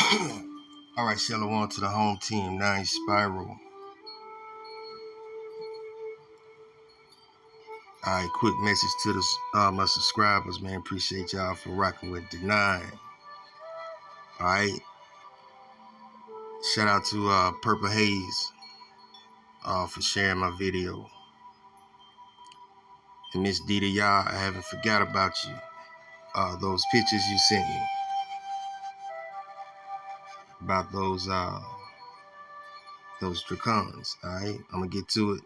All right, shalom to the home team, 9 Spiral. All right, quick message to my subscribers, man. Appreciate y'all for rocking with the 9. All right. Shout out to Purple Haze for sharing my video. And Miss Dita, y'all, I haven't forgot about you. Those pictures you sent me about those dracons. All right, I'm gonna get to it.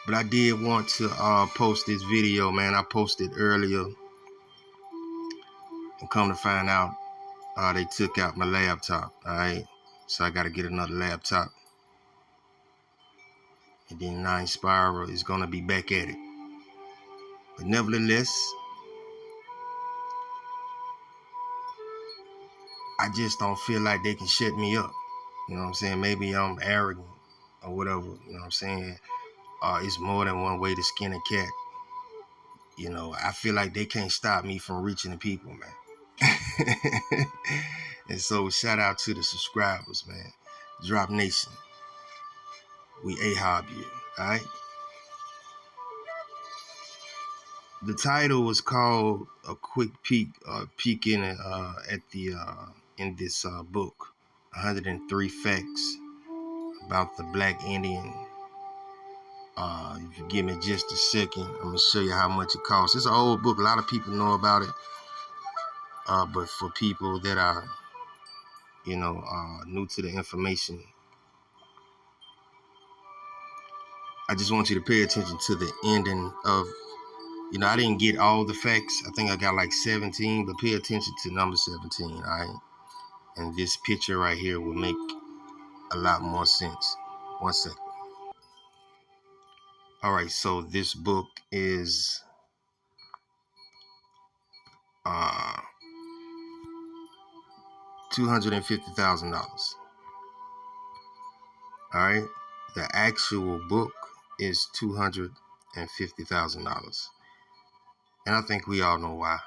But I did want to post this video, man. I posted earlier, and come to find out, they took out my laptop. All right, so I got to get another laptop. And then 9 Spiral is gonna be back at it. But nevertheless, I just don't feel like they can shut me up. You know what I'm saying? Maybe I'm arrogant or whatever. You know what I'm saying? It's more than one way to skin a cat. You know, I feel like they can't stop me from reaching the people, man. And so shout out to the subscribers, man. Drop Nation. We A-Hob you, all right? The title was called A Quick Peek in in this book, 103 Facts About the Black Indian. If you give me just a second, I'm gonna show you how much it costs. It's an old book, a lot of people know about it. But for people that are, new to the information, I just want you to pay attention to the ending of, I didn't get all the facts. I think I got like 17, but pay attention to number 17, all right? And this picture right here will make a lot more sense. 1 second. All right, so this book is $250,000. All right, the actual book is $250,000, and I think we all know why.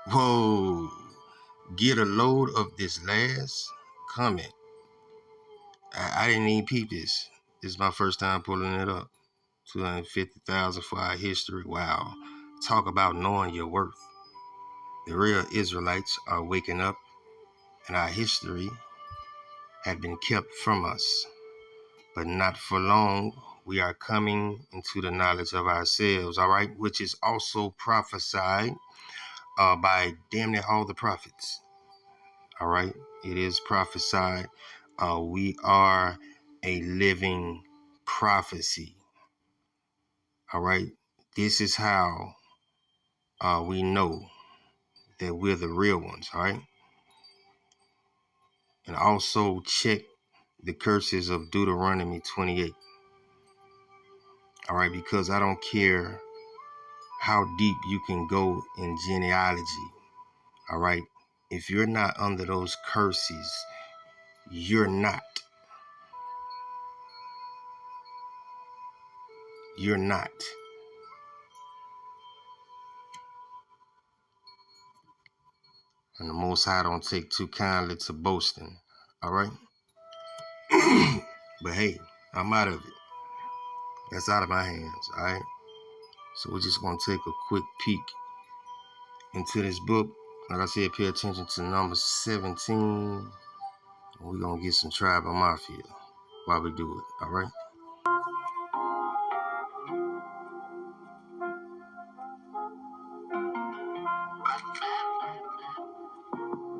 Whoa, get a load of this last comment. I didn't even peep this. This is my first time pulling it up. 250,000 for our history. Wow. Talk about knowing your worth. The real Israelites are waking up, and our history had been kept from us. But not for long. We are coming into the knowledge of ourselves, all right, which is also prophesied by damn near all the prophets. All right, it is prophesied. We are a living prophecy. All right, this is how we know that we're the real ones. All right, and also check the curses of Deuteronomy 28. All right, because I don't care how deep you can go in genealogy. All right, if you're not under those curses, you're not. You're not. And the Most High don't take too kindly to boasting. All right? But hey, I'm out of it. That's out of my hands. All right? So we're just going to take a quick peek into this book. Like I said, pay attention to number 17. And we're going to get some tribal mafia while we do it. All right?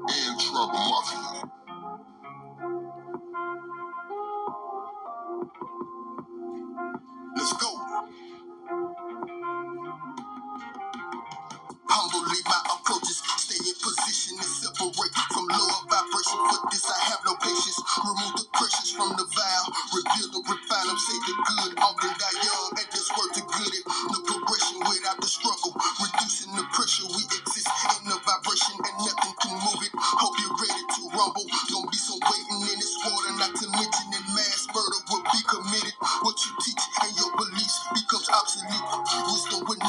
And tribal mafia. Let's go. Humbly my approaches, stay in position and separate from lower vibration. For this I have no patience. Remove the pressures from the vial, reveal the refine them, say the good, often die young, and this worth the good. No progression without the struggle, reducing the pressure. We exist in the vibration and nothing can move it. Hope you're ready to rumble. Don't be so waiting in this water, not to mention that mass murder will be committed. What you teach and your beliefs becomes obsolete. Wisdom would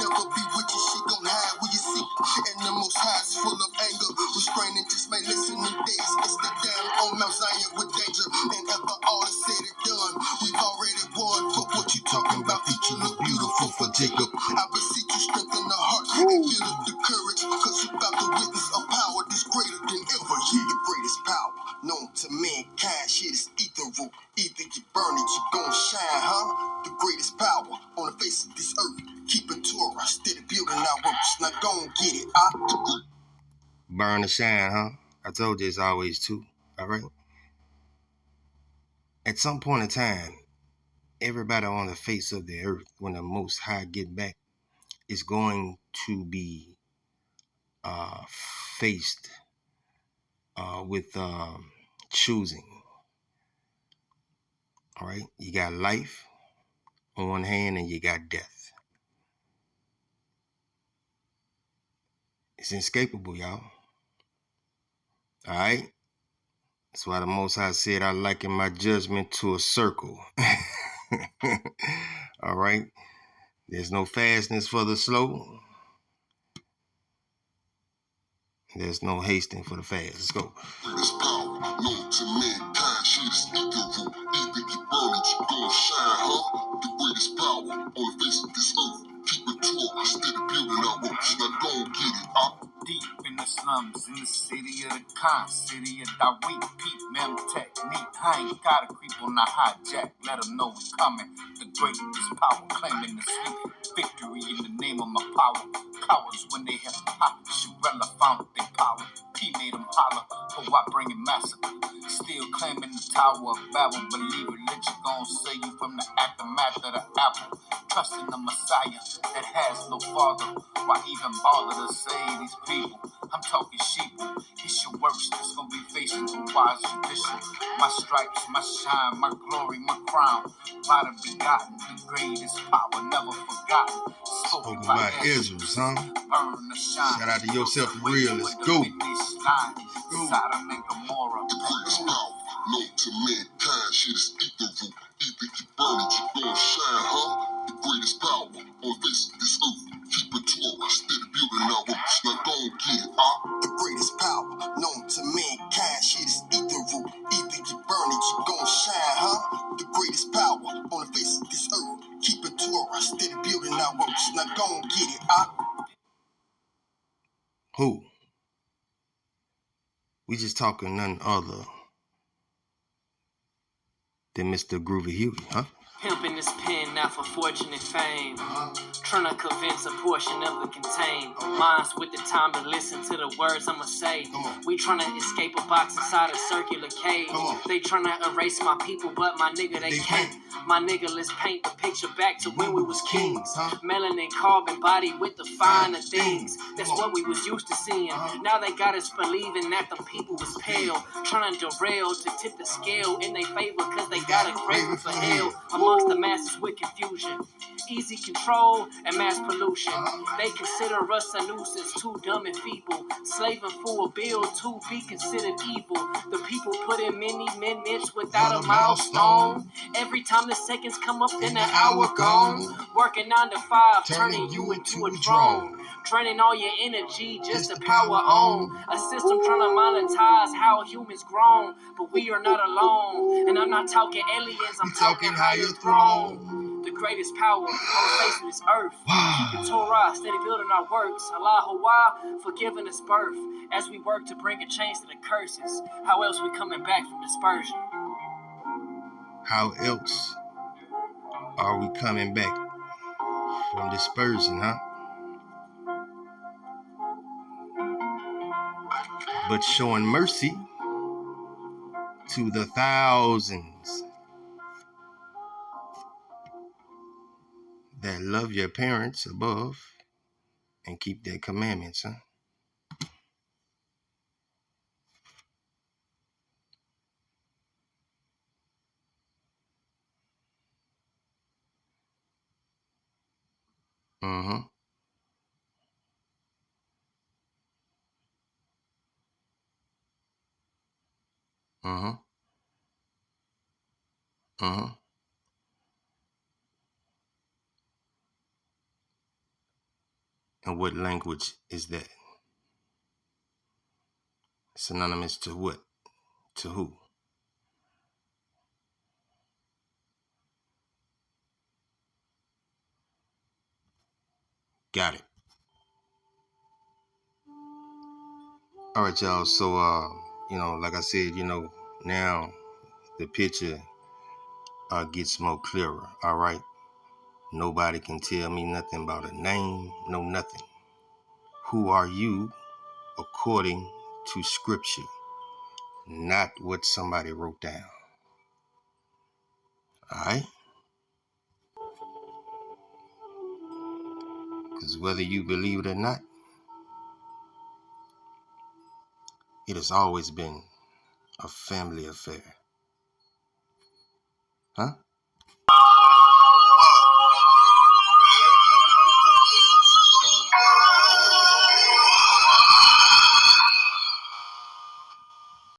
food for Jacob. I beseech you, strengthen the heart and build up the courage, cause without the witness of power, this greater than ever. Yeah, the greatest power known to mankind, shit is ethereal. Either you burn it, you gon' shine, huh? The greatest power on the face of this earth. Keeping Torah, steady building our works. Now gon' get it, burn or shine, huh? I told you it's always two, all right? At some point in time, everybody on the face of the earth, when the Most High get back, is going to be faced with choosing. All right, you got life on one hand and you got death. It's inescapable, y'all. All right, that's why the Most High said, I liken my judgment to a circle. All right, there's no fastness for the slow. There's no hasting for the fast. Let's go. This power known to mankind, shit is ethereal. Either you burn it, you gon' shine, huh? The greatest power on the face of this earth. Keep it Torah, steady building our works. Now gon' get it, Deep in the slums, in the city of the con, city of Dawit, peep, mem, technique. I ain't gotta creep on the hijack, let them know we coming. The greatest power claiming the sweet victory in the name of my power. Cowards when they have pop, Shurella found their power. P made them holler, for why bringing massacre? Still claiming the Tower of Babel, believe religion gon' save you from the aftermath of the apple. Trusting the Messiah that has no father. Why even bother to save these people? I'm talking sheeple. It's your works that's gonna be facing the wise judicial. My stripes, my shine, my glory, my crown. By the begotten, the greatest power never forgotten. Spoken by Israel, son. Burn the shine. Shout out to yourself for real. Let's go. Sodom and Gomorrah. The greatest power known to mankind, shit is ethereal. Either you burn it, you gon' shine, huh? The greatest power on the face of this earth. Keep it Torah, steady building our works. Now gon' get it, The greatest power known to mankind, shit is ethereal. Either you burn it, you gon' shine, huh? The greatest power on the face of this earth. Keep it Torah, steady building our works. Now gon' get it, Who? We just talking none other than Mr. Groovy Huey, huh? Pimping this pen not for fortune and fame. Trying to convince a portion of the contained minds with the time to listen to the words I'ma say. We trying to escape a box inside a circular cage. They trying to erase my people, but my nigga, they can't. My nigga, let's paint the picture back to when we was kings. Melanin carbon body with the finer things. That's what we was used to seeing. Now they got us believing that them people was pale. Trying to derail to tip the scale in their favor cause they got a craving for hell. Amongst the masses with confusion, easy control and mass pollution. They consider us a nuisance, too dumb and feeble, slaving for a bill to be considered evil. The people put in many minutes without a milestone. Every time the seconds come up, then an hour gone. Working 9 to 5, turning you into a drone. Draining all your energy just to power on. A system trying to monetize how humans grown. But we are not alone. And I'm not talking aliens, I'm talking higher throne. The greatest power on the face of this earth. Keeping Torah, steady building our works. Allah for giving us birth. As we work to bring a change to the curses. How else we coming back from dispersion? How else are we coming back from dispersion, huh? But showing mercy to the thousands that love your parents above and keep their commandments, huh? Mm-hmm. Mm-hmm. Mm-hmm. And what language is that? Synonymous to what? To who? Got it. All right, y'all. So, like I said, now the picture gets more clearer. All right. Nobody can tell me nothing about a name, no nothing. Who are you according to scripture, not what somebody wrote down? All right. Because whether you believe it or not, it has always been a family affair. Huh?